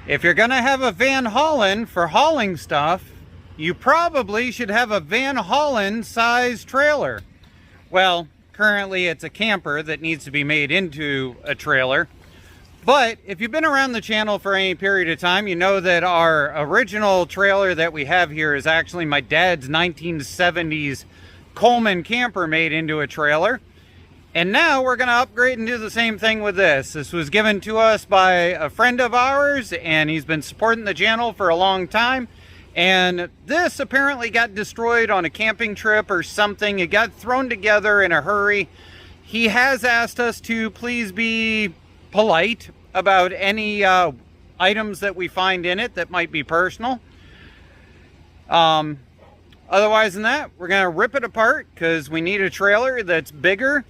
If you're gonna have a Van Hollen for hauling stuff, you probably should have a Van Hollen size trailer. Well, currently it's a camper that needs to be made into a trailer. But if you've been around the channel for any period of time, you know that our original trailer that we have here is actually my dad's 1970s Coleman camper made into a trailer. And now we're going to upgrade and do the same thing with this. This was given to us by a friend of ours, and he's been supporting the channel for a long time. And this apparently got destroyed on a camping trip or something. It got thrown together in a hurry. He has asked us to please be polite about any items that we find in it that might be personal. Otherwise than that, we're going to rip it apart because we need a trailer that's bigger.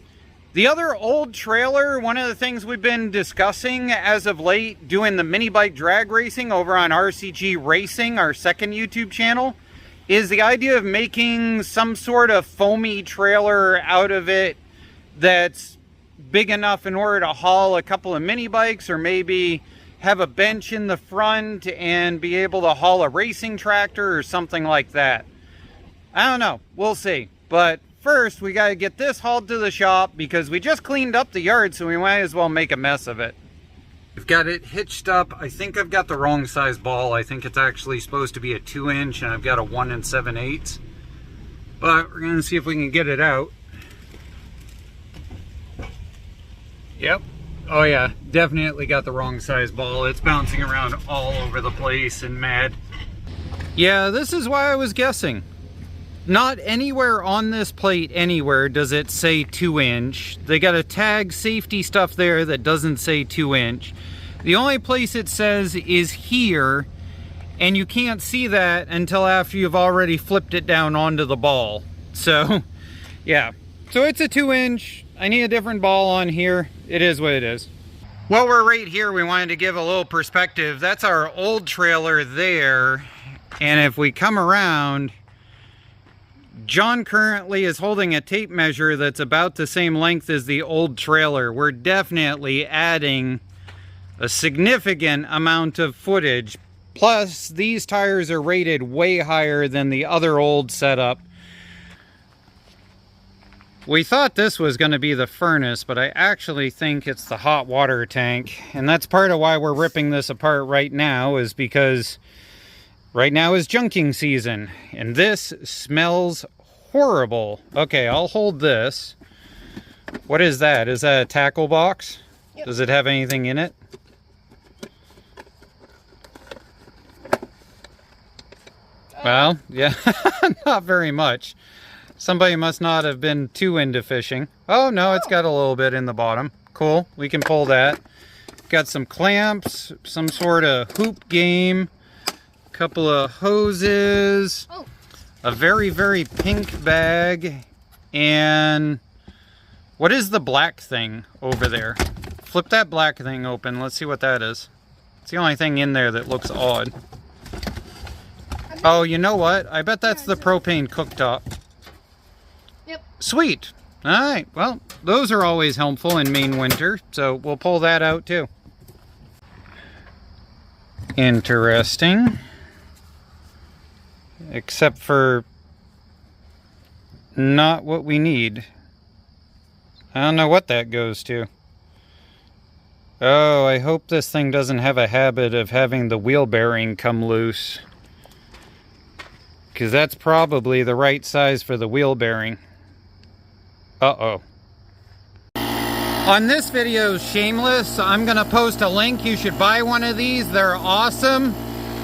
The other old trailer, one of the things we've been discussing as of late, doing the mini bike drag racing over on RCG Racing, our second YouTube channel, is the idea of making some sort of foamy trailer out of it that's big enough in order to haul a couple of mini bikes, or maybe have a bench in the front and be able to haul a racing tractor or something like that. I don't know. We'll see. But first, we got to get this hauled to the shop because we just cleaned up the yard, so we might as well make a mess of it. We've got it hitched up. I think I've got the wrong size ball. I think it's actually supposed to be a 2-inch, and I've got a 1 7/8. But we're going to see if we can get it out. Yep. Oh yeah, definitely got the wrong size ball. It's bouncing around all over the place and mad. Yeah, this is why I was guessing. Not anywhere on this plate anywhere does it say 2-inch. They got a tag safety stuff there that doesn't say 2-inch. The only place it says is here, and you can't see that until after you've already flipped it down onto the ball. So, yeah. So it's a 2-inch. I need a different ball on here. It is what it is. While we're right here, we wanted to give a little perspective. That's our old trailer there. And if we come around, John currently is holding a tape measure that's about the same length as the old trailer. We're definitely adding a significant amount of footage. Plus, these tires are rated way higher than the other old setup. We thought this was going to be the furnace, but I actually think it's the hot water tank. And that's part of why we're ripping this apart right now, is because right now is junking season. And this smells horrible. Okay, I'll hold this. What is that? Is that a tackle box? Yep. Does it have anything in it? Well, yeah, not very much. Somebody must not have been too into fishing. Oh, no, it's got a little bit in the bottom. Cool, we can pull that. Got some clamps, some sort of hoop game, a couple of hoses, a very, very pink bag, and what is the black thing over there? Flip that black thing open. Let's see what that is. It's the only thing in there that looks odd. Oh, you know what? I bet that's the propane cooktop. Yep. Sweet. All right. Well, those are always helpful in Maine winter, so we'll pull that out too. Interesting. Except for not what we need. I don't know what that goes to. Oh, I hope this thing doesn't have a habit of having the wheel bearing come loose. Because that's probably the right size for the wheel bearing. Uh-oh. On this video, shameless, I'm going to post a link. You should buy one of these. They're awesome.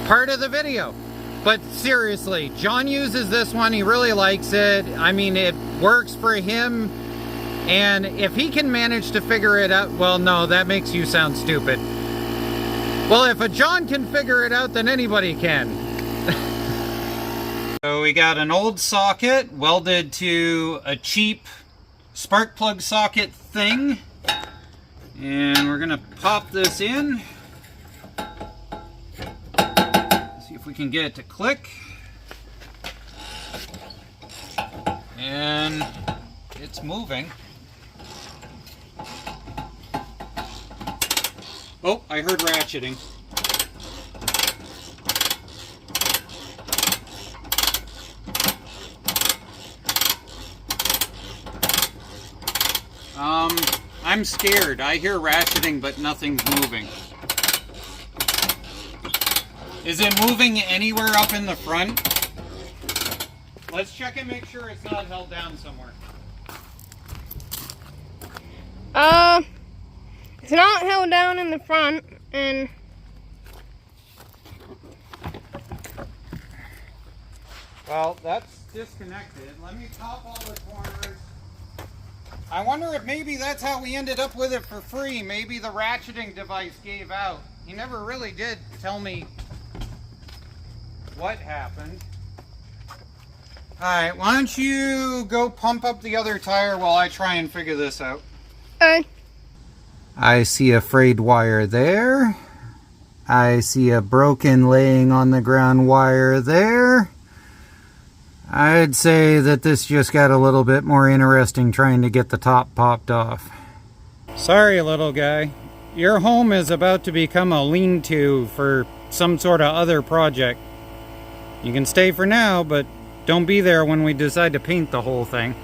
Part of the video. But seriously, John uses this one. He really likes it. I mean, it works for him. And if he can manage to figure it out, well, no, that makes you sound stupid. Well, if a John can figure it out, then anybody can. So we got an old socket welded to a cheap spark plug socket thing. And we're gonna pop this in. See if we can get it to click. And it's moving. Oh, I heard ratcheting. I'm scared. I hear ratcheting, but nothing's moving. Is it moving anywhere up in the front? Let's check and make sure it's not held down somewhere. It's not held down in the front, and well, that's disconnected. Let me pop all the corners. I wonder if maybe that's how we ended up with it for free. Maybe the ratcheting device gave out. He never really did tell me what happened. Alright, why don't you go pump up the other tire while I try and figure this out. I see a frayed wire there. I see a broken laying on the ground wire there. I'd say that this just got a little bit more interesting trying to get the top popped off. Sorry, little guy. Your home is about to become a lean-to for some sort of other project. You can stay for now, but don't be there when we decide to paint the whole thing.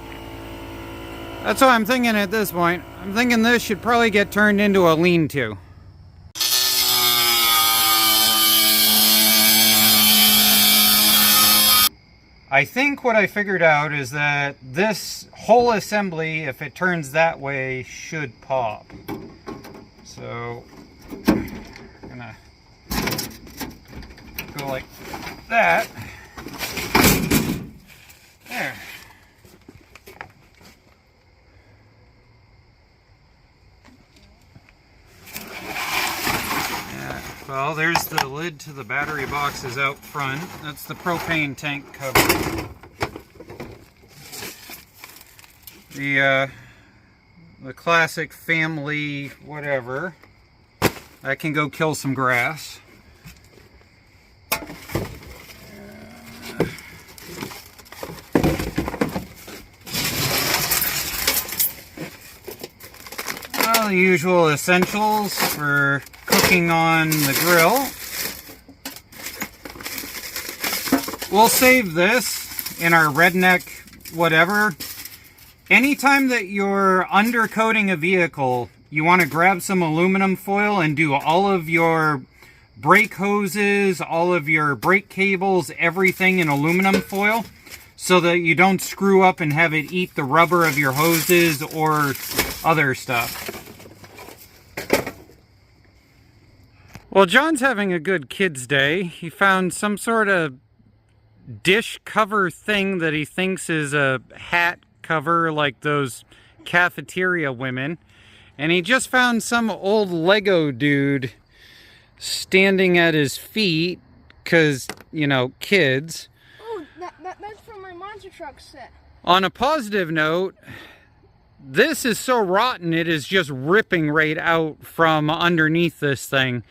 That's what I'm thinking at this point. I'm thinking this should probably get turned into a lean-to. I think what I figured out is that this whole assembly, if it turns that way, should pop. So, I'm gonna go like that. There. Yeah, well, there's the lid to the battery boxes out front. That's the propane tank cover. The classic family whatever. I can go kill some grass. Well, the usual essentials for cooking on the grill. We'll save this in our redneck whatever. Anytime that you're undercoating a vehicle, you want to grab some aluminum foil and do all of your brake hoses, all of your brake cables, everything in aluminum foil, so that you don't screw up and have it eat the rubber of your hoses or other stuff. Well, John's having a good kid's day. He found some sort of dish cover thing that he thinks is a hat cover, like those cafeteria women. And he just found some old Lego dude standing at his feet, because, you know, kids. oh, that's from my monster truck set. On a positive note, this is so rotten it is just ripping right out from underneath this thing.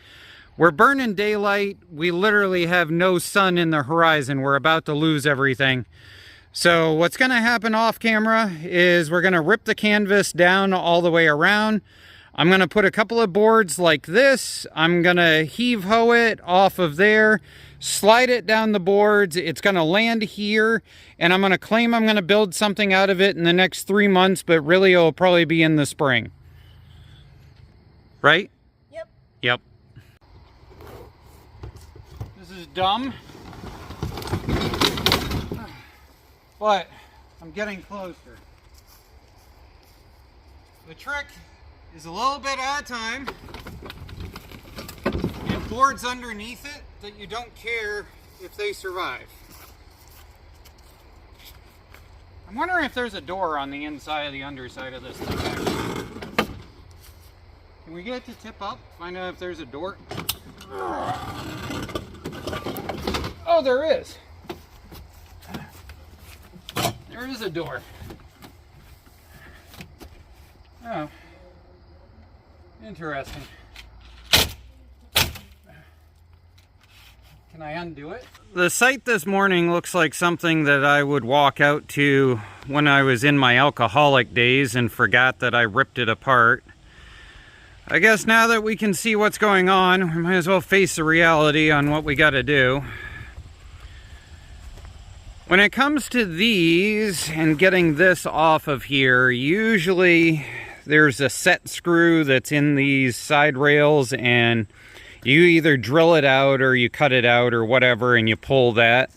We're burning daylight. We literally have no sun in the horizon. We're about to lose everything. So what's going to happen off camera is we're going to rip the canvas down all the way around. I'm going to put a couple of boards like this. I'm going to heave-ho it off of there, slide it down the boards. It's going to land here, and I'm going to claim I'm going to build something out of it in the next 3 months, but really it'll probably be in the spring. Right? Yep. Yep. This is dumb. But I'm getting closer. The trick is a little bit at a time. And boards underneath it that you don't care if they survive. I'm wondering if there's a door on the inside of the underside of this thing. Can we get it to tip up? Find out if there's a door. Oh, there is. There is a door. Oh. Interesting. Can I undo it? The site this morning looks like something that I would walk out to when I was in my alcoholic days and forgot that I ripped it apart. I guess now that we can see what's going on, we might as well face the reality on what we gotta do. When it comes to these and getting this off of here, usually there's a set screw that's in these side rails, and you either drill it out or you cut it out or whatever, and you pull that.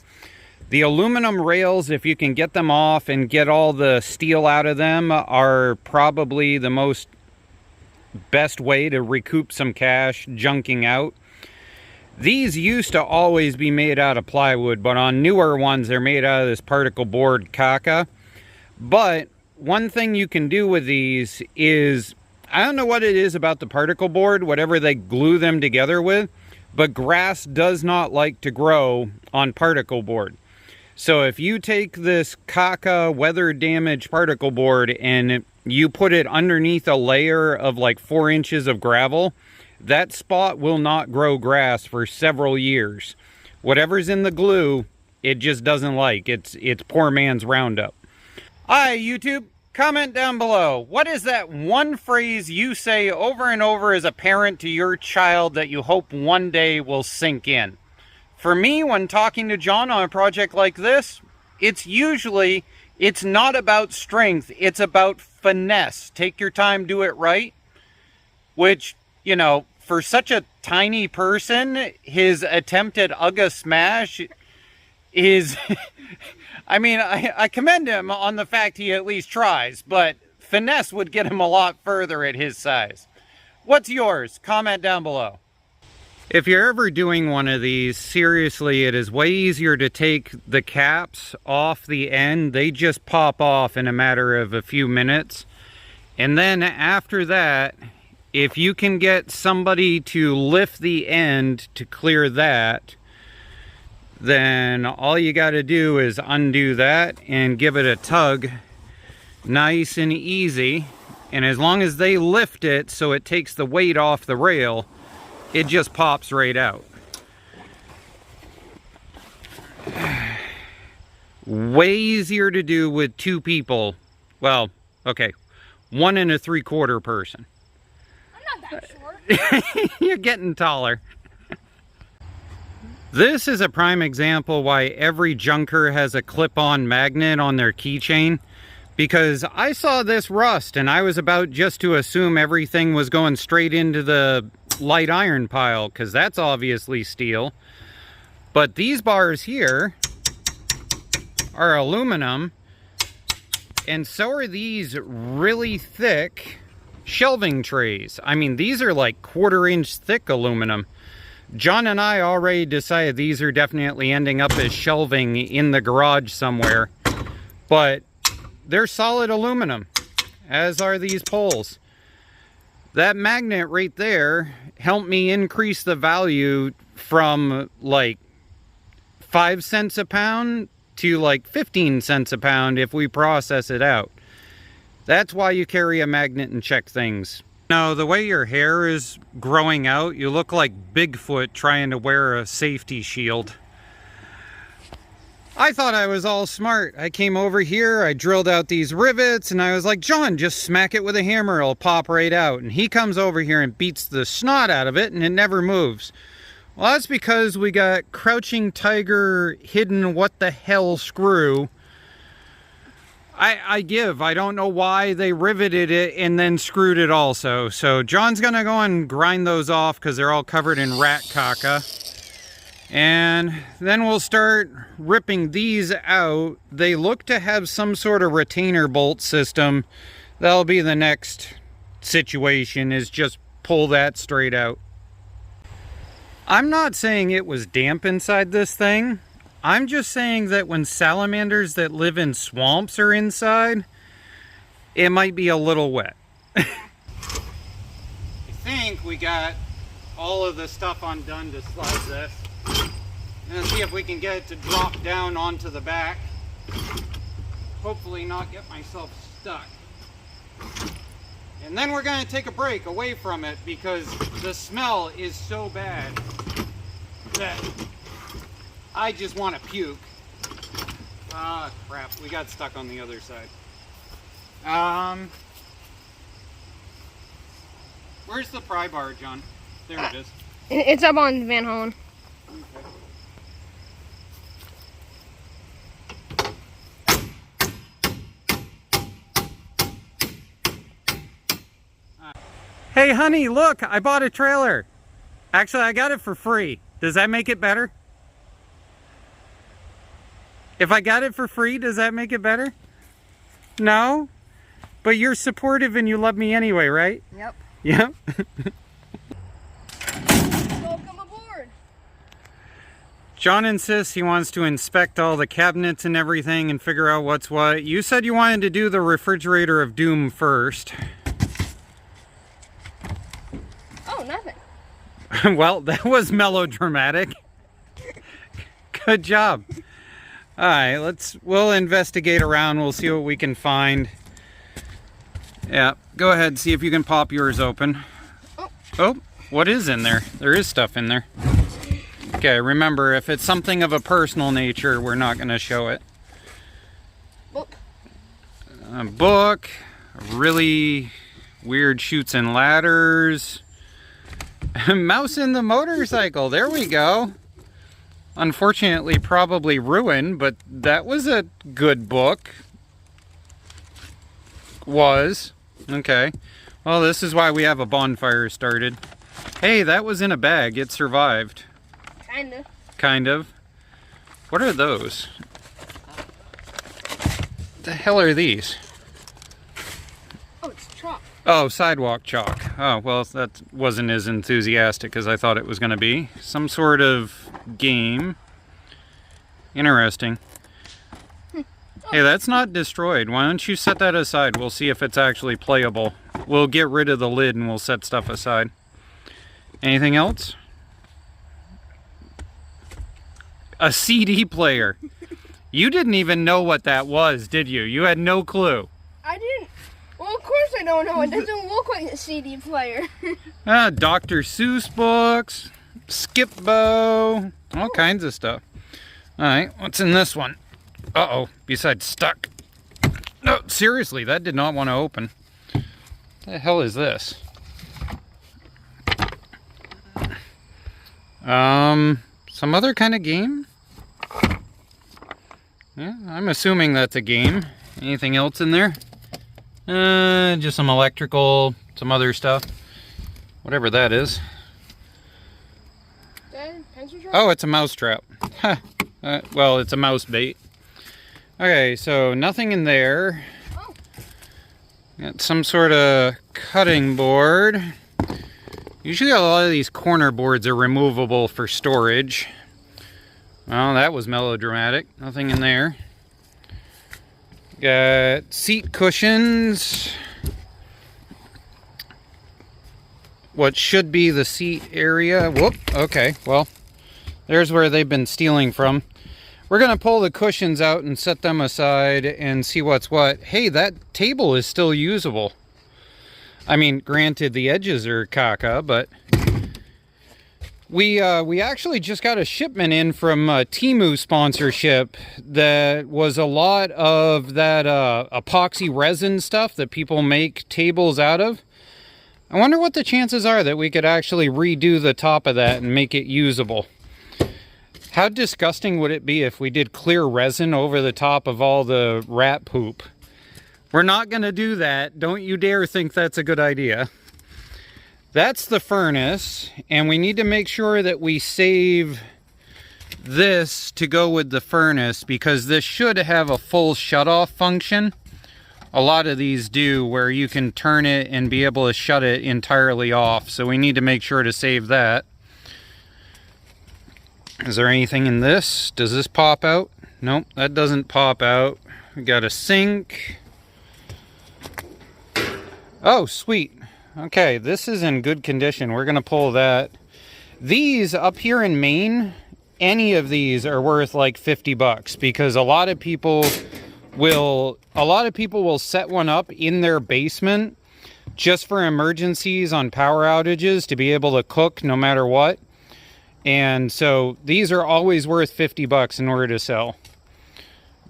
The aluminum rails, if you can get them off and get all the steel out of them, are probably the best way to recoup some cash junking out. These used to always be made out of plywood, but on newer ones they're made out of this particle board caca. But one thing you can do with these is, I don't know what it is about the particle board, whatever they glue them together with, but grass does not like to grow on particle board. So if you take this caca weather damaged particle board and you put it underneath a layer of like 4 inches of gravel, that spot will not grow grass for several years. Whatever's in the glue, it just doesn't like. It's poor man's Roundup. Hi, YouTube. Comment down below. What is that one phrase you say over and over as a parent to your child that you hope one day will sink in? For me, when talking to John on a project like this, it's not about strength, it's about finesse. Take your time, do it right. Which, you know, for such a tiny person, his attempt at Ugga Smash is... I mean, I commend him on the fact he at least tries, but finesse would get him a lot further at his size. What's yours? Comment down below. If you're ever doing one of these, seriously, it is way easier to take the caps off the end. They just pop off in a matter of a few minutes. And then after that, if you can get somebody to lift the end to clear that, then all you got to do is undo that and give it a tug, nice and easy. And as long as they lift it so it takes the weight off the rail, it just pops right out. Way easier to do with 2 people. Well, okay, 1 3/4 person. I'm not that short. You're getting taller. This is a prime example why every junker has a clip-on magnet on their keychain, because I saw this rust and I was about just to assume everything was going straight into the light iron pile, because that's obviously steel. But these bars here are aluminum, and so are these really thick shelving trays. I mean, these are like 1/4 inch thick aluminum. John and I already decided these are definitely ending up as shelving in the garage somewhere, but they're solid aluminum, as are these poles. That magnet right there helped me increase the value from like 5 cents a pound to like 15 cents a pound if we process it out. That's why you carry a magnet and check things. Now, the way your hair is growing out, you look like Bigfoot trying to wear a safety shield. I thought I was all smart. I came over here, I drilled out these rivets, and I was like, John, just smack it with a hammer, it'll pop right out. And he comes over here and beats the snot out of it, and it never moves. Well, that's because we got Crouching Tiger hidden what the hell screw. I don't know why they riveted it and then screwed it also. So John's gonna go and grind those off because they're all covered in rat caca. And then we'll start ripping these out. They look to have some sort of retainer bolt system. That'll be the next situation, is just pull that straight out. I'm not saying it was damp inside this thing. I'm just saying that when salamanders that live in swamps are inside, it might be a little wet. I think we got all of the stuff undone to slide this. And see if we can get it to drop down onto the back. Hopefully not get myself stuck. And then we're going to take a break away from it because the smell is so bad that I just want to puke. Ah, crap. We got stuck on the other side. Where's the pry bar, John? There it is. It's up on Van Hollen. Okay. Hey, honey, look, I bought a trailer. Actually, I got it for free. Does that make it better? If I got it for free, does that make it better? No? But you're supportive and you love me anyway, right? Yep. Yep. Welcome aboard. John insists he wants to inspect all the cabinets and everything and figure out what's what. You said you wanted to do the refrigerator of doom first. Oh, nothing. Well, that was melodramatic. Good job. All right, we'll investigate around. We'll see what we can find. Yeah, go ahead, see if you can pop yours open. Oh, what is in there? There is stuff in there. Okay, remember, if it's something of a personal nature, we're not going to show it. Book. A book, really weird chutes and ladders. Mouse in the motorcycle, there we go. Unfortunately, probably ruined, but that was a good book. Okay. Well, this is why we have a bonfire started. Hey, that was in a bag. It survived. Kinda. Kind of. What are those? The hell are these? Oh, it's chalk. Oh, sidewalk chalk. Oh, well, that wasn't as enthusiastic as I thought it was going to be. Some sort of game. Interesting. Hey, that's not destroyed. Why don't you set that aside? We'll see if it's actually playable. We'll get rid of the lid and we'll set stuff aside. Anything else? A CD player. You didn't even know what that was, did you? You had no clue. I didn't. Well, of course I don't know. It doesn't look like a CD player. Dr. Seuss books, Skip-Bo, all kinds of stuff. All right, what's in this one? Uh-oh, besides stuck. No, seriously, that did not want to open. What the hell is this? Some other kind of game? Yeah, I'm assuming that's a game. Anything else in there? Just some electrical, some other stuff. Whatever that is. Oh, it's a mouse trap. Well, it's a mouse bait. Okay, so nothing in there. Oh. Got some sort of cutting board. Usually a lot of these corner boards are removable for storage. Well, that was melodramatic. Nothing in there. Got seat cushions. What should be the seat area. Whoop, okay, well, there's where they've been stealing from. We're gonna pull the cushions out and set them aside and see what's what. Hey, that table is still usable. I mean, granted the edges are caca, but we actually just got a shipment in from Temu sponsorship that was a lot of that epoxy resin stuff that people make tables out of. I wonder what the chances are that we could actually redo the top of that and make it usable. How disgusting would it be if we did clear resin over the top of all the rat poop? We're not going to do that. Don't you dare think that's a good idea. That's the furnace, and we need to make sure that we save this to go with the furnace because this should have a full shut-off function. A lot of these do, where you can turn it and be able to shut it entirely off. So we need to make sure to save that. Is there anything in this? Does this pop out? Nope, that doesn't pop out. We got a sink. Oh, sweet. Okay, this is in good condition. We're gonna pull that. These up here in Maine, any of these are worth like 50 bucks because a lot of people will set one up in their basement just for emergencies on power outages to be able to cook no matter what. And so these are always worth 50 bucks in order to sell.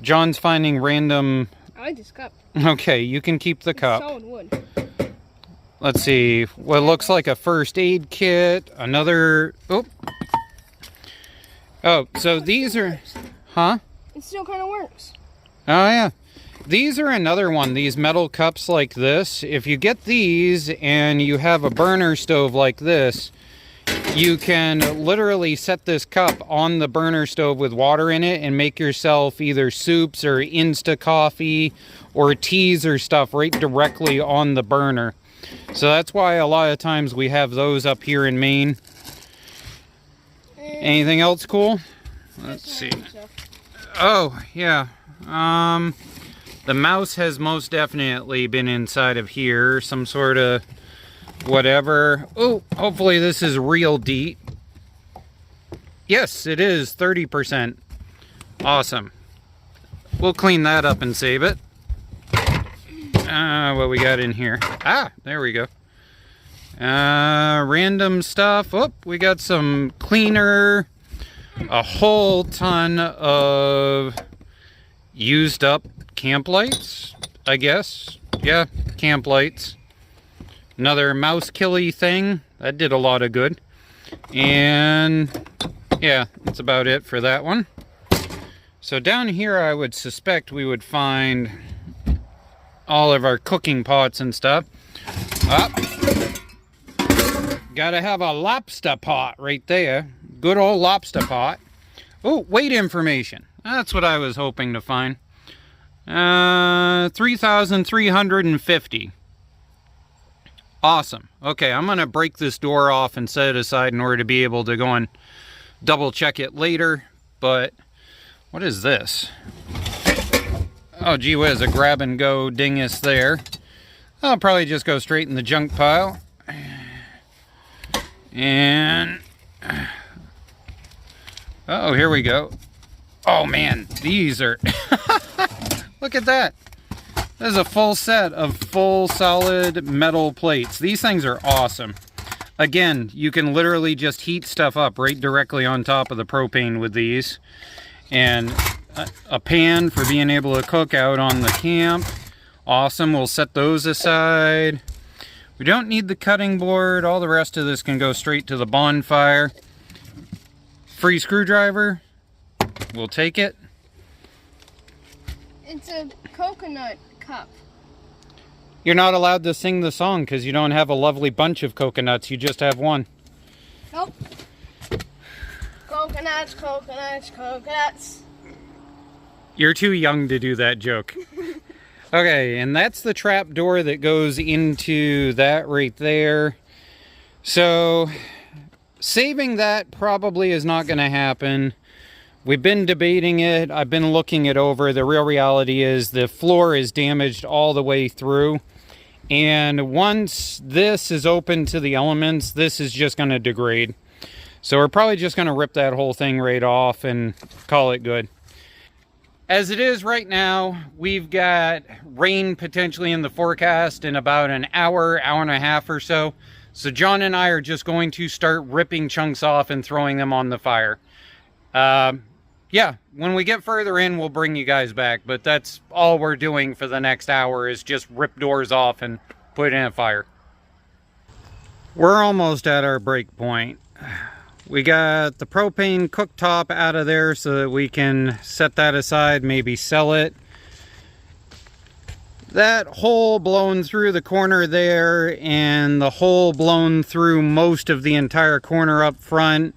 John's finding random... I like this cup. Okay, you can keep the cup. Solid wood. Let's see. What looks like a first aid kit. Another... Oh, so these are... Huh? It still kind of works. Oh, yeah. These are another one, these metal cups like this. If you get these and you have a burner stove like this, you can literally set this cup on the burner stove with water in it and make yourself either soups or Insta coffee or teas or stuff right directly on the burner. So that's why a lot of times we have those up here in Maine. Anything else cool? Let's see. Oh, yeah. The mouse has most definitely been inside of here. Some sort of whatever. Oh, hopefully this is real DEET. Yes, it is 30%. Awesome. We'll clean that up and save it. What we got in here? Ah, there we go. Random stuff. Oh, we got some cleaner. A whole ton of used up camp lights, I guess. Yeah, camp lights. Another mouse killy thing. That did a lot of good. And yeah, that's about it for that one. So down here I would suspect we would find all of our cooking pots and stuff. Gotta have a lobster pot right there. Good old lobster pot. Oh, weight information. That's what I was hoping to find. 3,350. Awesome. Okay, I'm gonna break this door off and set it aside in order to be able to go and double check it later. But what is this? Oh, gee whiz, a grab and go dingus there. I'll probably just go straight in the junk pile. And oh, here we go. Oh man, these are look at that. This is a full set of full solid metal plates. These things are awesome. Again, you can literally just heat stuff up right directly on top of the propane with these. And a pan for being able to cook out on the camp. Awesome, we'll set those aside. We don't need the cutting board. All the rest of this can go straight to the bonfire. Free screwdriver. We'll take it. It's a coconut cup. You're not allowed to sing the song because you don't have a lovely bunch of coconuts. You just have one. Nope. Coconuts, coconuts, coconuts. You're too young to do that joke. Okay, and that's the trap door that goes into that right there. So, saving that probably is not going to happen. We've been debating it. I've been looking it over. The real reality is the floor is damaged all the way through. And once this is open to the elements, this is just going to degrade. So we're probably just going to rip that whole thing right off and call it good. As it is right now, we've got rain potentially in the forecast in about an hour, hour and a half or so. So John and I are just going to start ripping chunks off and throwing them on the fire. Yeah, when we get further in, we'll bring you guys back. But that's all we're doing for the next hour is just rip doors off and put it in a fire. We're almost at our break point. We got the propane cooktop out of there so that we can set that aside, maybe sell it. That hole blown through the corner there and the hole blown through most of the entire corner up front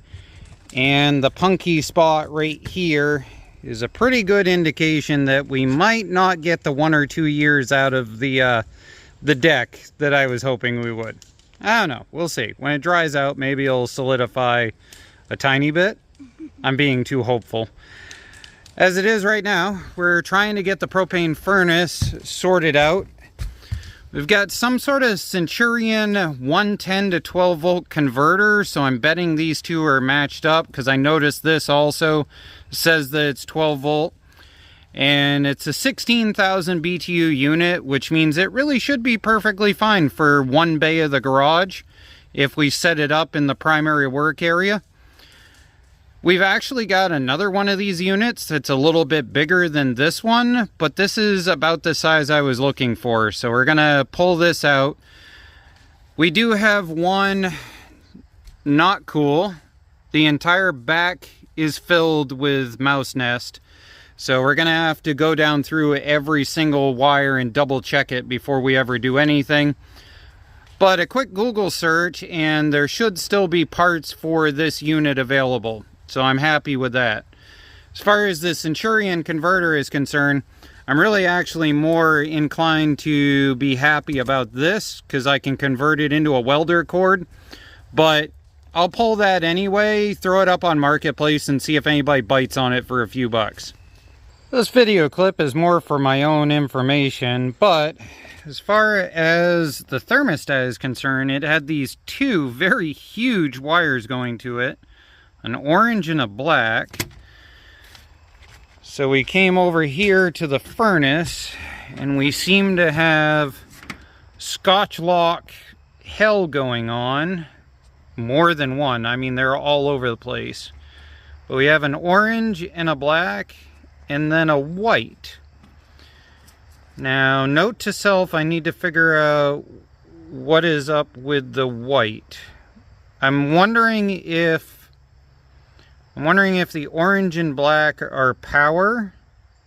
and the punky spot right here is a pretty good indication that we might not get the 1 or 2 years out of the deck that I was hoping we would. I don't know. We'll see. When it dries out, maybe it'll solidify a tiny bit. I'm being too hopeful. As it is right now, we're trying to get the propane furnace sorted out. We've got some sort of Centurion 110 to 12 volt converter, so I'm betting these two are matched up because I noticed this also says that it's 12 volt. And it's a 16,000 BTU unit, which means it really should be perfectly fine for one bay of the garage if we set it up in the primary work area. We've actually got another one of these units that's a little bit bigger than this one, but this is about the size I was looking for. So we're gonna pull this out. We do have one not cool. The entire back is filled with mouse nest. So we're going to have to go down through every single wire and double check it before we ever do anything. But a quick Google search and there should still be parts for this unit available. So I'm happy with that. As far as the Centurion converter is concerned, I'm really actually more inclined to be happy about this because I can convert it into a welder cord. But I'll pull that anyway, throw it up on Marketplace and see if anybody bites on it for a few bucks. This video clip is more for my own information, but as far as the thermostat is concerned, it had these two very huge wires going to it, an orange and a black. So we came over here to the furnace and we seem to have Scotch lock hell going on. More than one. I mean, they're all over the place. But we have an orange and a black and then a white. Now, note to self, I need to figure out what is up with the white. I'm wondering if the orange and black are power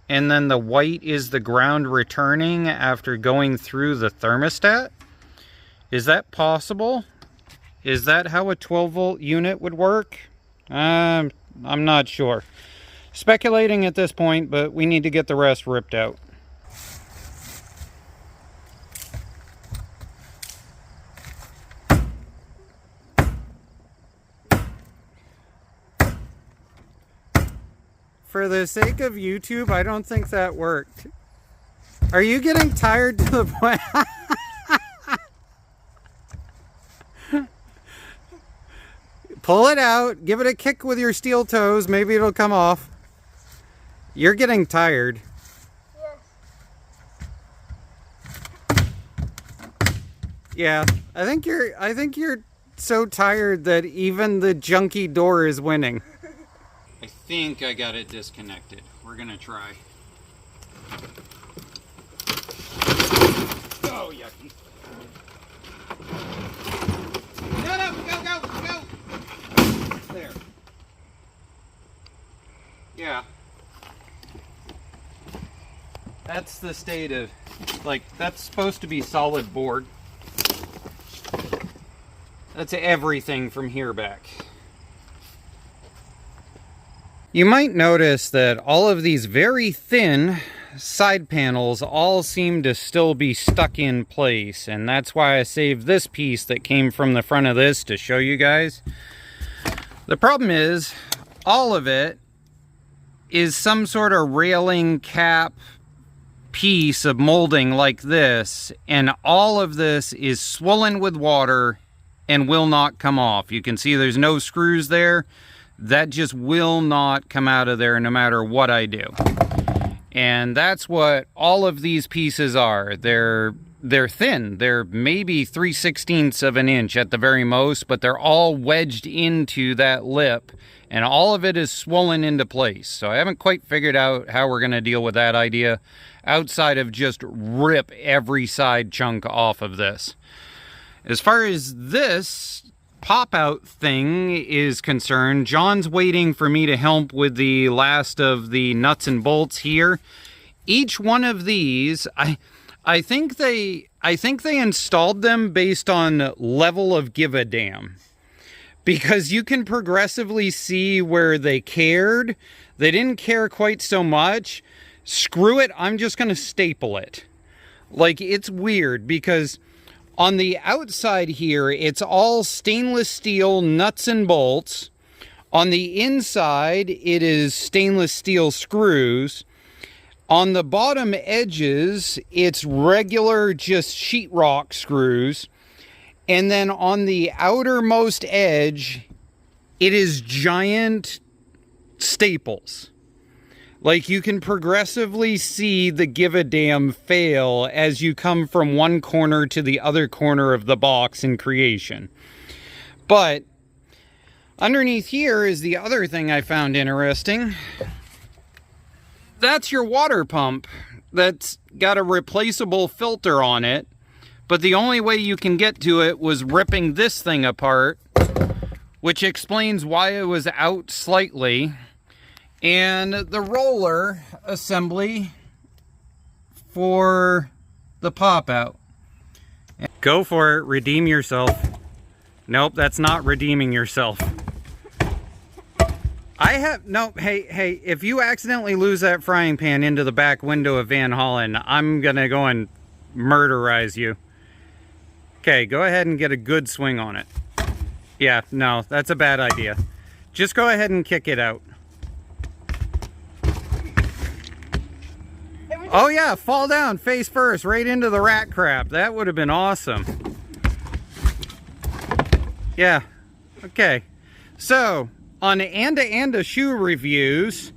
and then the white is the ground returning after going through the thermostat. Is that possible? Is that how a 12-volt unit would work? I'm not sure. Speculating at this point, but we need to get the rest ripped out. For the sake of YouTube, I don't think that worked. Are you getting tired to the point? Pull it out, give it a kick with your steel toes, maybe it'll come off. You're getting tired. Yes. Yeah, I think you're so tired that even the junky door is winning. I think I got it disconnected. We're gonna try. Oh, yucky. Go. There. Yeah. That's the state of, like, that's supposed to be solid board. That's everything from here back. You might notice that all of these very thin side panels all seem to still be stuck in place, and that's why I saved this piece that came from the front of this to show you guys. The problem is, all of it is some sort of railing cap piece of molding like this, and all of this is swollen with water and will not come off. You can see there's no screws there. That just will not come out of there no matter what I do. And that's what all of these pieces are. They're thin. They're maybe 3/16 of an inch at the very most, but they're all wedged into that lip and all of it is swollen into place. So I haven't quite figured out how we're going to deal with that idea outside of just rip every side chunk off of this. As far as this pop-out thing is concerned, John's waiting for me to help with the last of the nuts and bolts here. Each one of these, I think they installed them based on level of give a damn. Because you can progressively see where they cared. They didn't care quite so much. Screw it, I'm just going to staple it. Like, it's weird because on the outside here, it's all stainless steel nuts and bolts. On the inside, it is stainless steel screws. On the bottom edges, it's regular just sheetrock screws. And then on the outermost edge, it is giant staples. Like, you can progressively see the give a damn fail as you come from one corner to the other corner of the box in creation. But underneath here is the other thing I found interesting. That's your water pump that's got a replaceable filter on it. But the only way you can get to it was ripping this thing apart, which explains why it was out slightly. And the roller assembly for the pop out. Go for it, redeem yourself. Nope, that's not redeeming yourself. Hey, if you accidentally lose that frying pan into the back window of Van Hollen, I'm gonna go and murderize you. Okay, go ahead and get a good swing on it. Yeah, no, that's a bad idea. Just go ahead and kick it out. Oh yeah, fall down face first right into the rat crap. That would have been awesome. Yeah, okay. So, on Anda shoe reviews,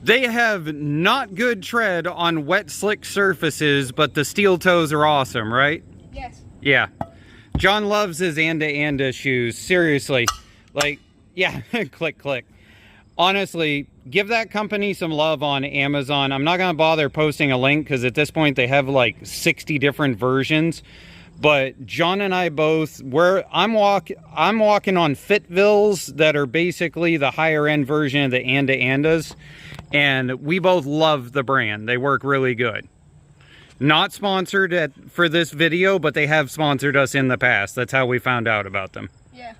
they have not good tread on wet slick surfaces, but the steel toes are awesome, right? Yes. Yeah. John loves his Anda shoes. Seriously. Like, yeah, click, click. Honestly, give that company some love on Amazon. I'm not going to bother posting a link because at this point they have like 60 different versions. But John and I both, I'm walking on Fitvilles that are basically the higher end version of the Andas. And we both love the brand. They work really good. Not sponsored for this video, but they have sponsored us in the past. That's how we found out about them. Yeah.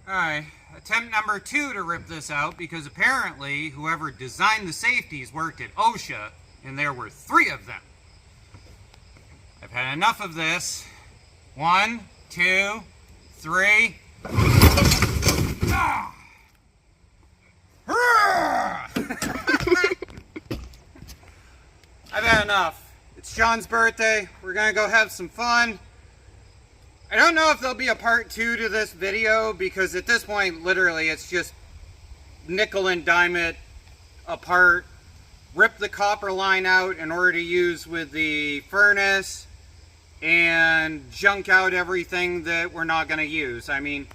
Alright, attempt number 2 to rip this out, because apparently whoever designed the safeties worked at OSHA, and there were 3 of them. I've had enough of this. 1, 2, 3. Ah! I've had enough. It's John's birthday. We're gonna go have some fun. I don't know if there'll be a part 2 to this video, because at this point, literally, it's just nickel and dime it apart, rip the copper line out in order to use with the furnace, and junk out everything that we're not going to use. I mean,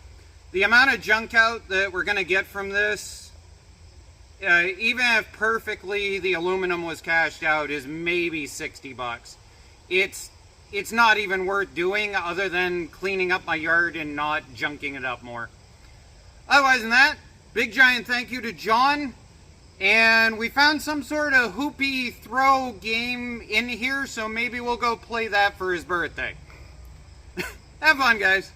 the amount of junk out that we're going to get from this, even if perfectly the aluminum was cashed out, is maybe 60 bucks. It's not even worth doing other than cleaning up my yard and not junking it up more. Otherwise than that, big giant thank you to John. And we found some sort of hoopy throw game in here, so maybe we'll go play that for his birthday. Have fun, guys.